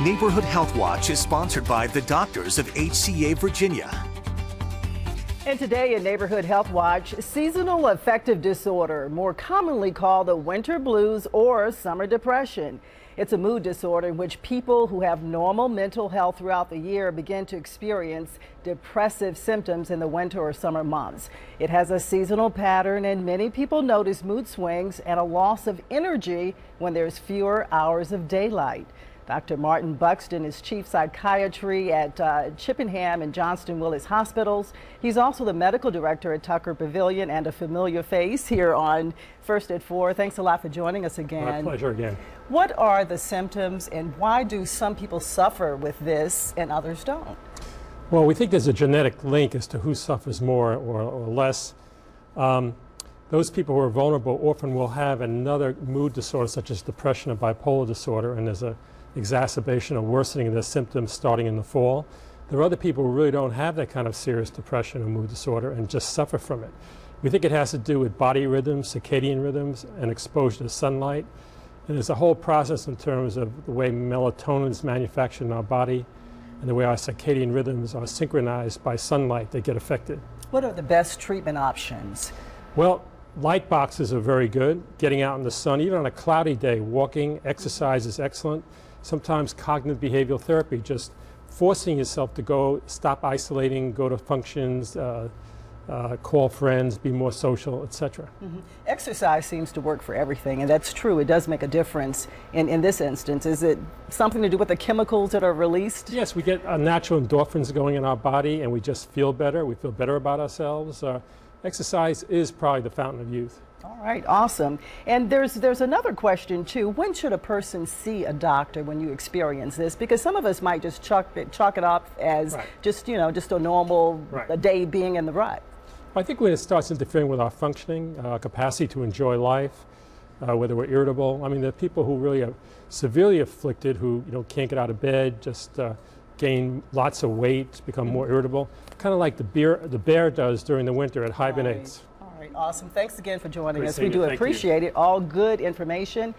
Neighborhood HealthWatch is sponsored by the doctors of HCA Virginia. And today in Neighborhood HealthWatch, seasonal affective disorder, more commonly called the winter blues or summer depression. It's a mood disorder in which people who have normal mental health throughout the year begin to experience depressive symptoms in the winter or summer months. It has a seasonal pattern, and many people notice mood swings and a loss of energy when there's fewer hours of daylight. Dr. Martin Buxton is chief psychiatry at Chippenham and Johnston-Willis hospitals. He's also the medical director at Tucker Pavilion and a familiar face here on First at 4. Thanks a lot for joining us again. My pleasure again. What are the symptoms and why do some people suffer with this and others don't? Well, we think there's a genetic link as to who suffers more or less. Those people who are vulnerable often will have another mood disorder such as depression or bipolar disorder, and there's a exacerbation or worsening of their symptoms starting in the fall. There are other people who really don't have that kind of serious depression or mood disorder and just suffer from it. We think it has to do with body rhythms, circadian rhythms, and exposure to sunlight. And there's a whole process in terms of the way melatonin is manufactured in our body and the way our circadian rhythms are synchronized by sunlight that get affected. What are the best treatment options? Well, light boxes are very good. Getting out in the sun, even on a cloudy day, walking, exercise is excellent. Sometimes cognitive behavioral therapy, just forcing yourself to go, stop isolating, go to functions, call friends, be more social, etc. Exercise seems to work for everything, and that's true. It does make a difference in this instance. Is it something to do with the chemicals that are released? Yes, we get natural endorphins going in our body, and we just feel better. We feel better about ourselves. Exercise is probably the fountain of youth. All right, awesome. And there's another question too. When should a person see a doctor when you experience this? Because some of us might just chalk it up as just a normal a day being in the rut. I think when it starts interfering with our functioning, capacity to enjoy life, whether we're irritable. I mean, there are people who really are severely afflicted who can't get out of bed, just gain lots of weight, become more irritable, kind of like the bear does during the winter. It hibernates. All right, awesome. Thanks again for joining us. We Thank do you. appreciate it. All good information.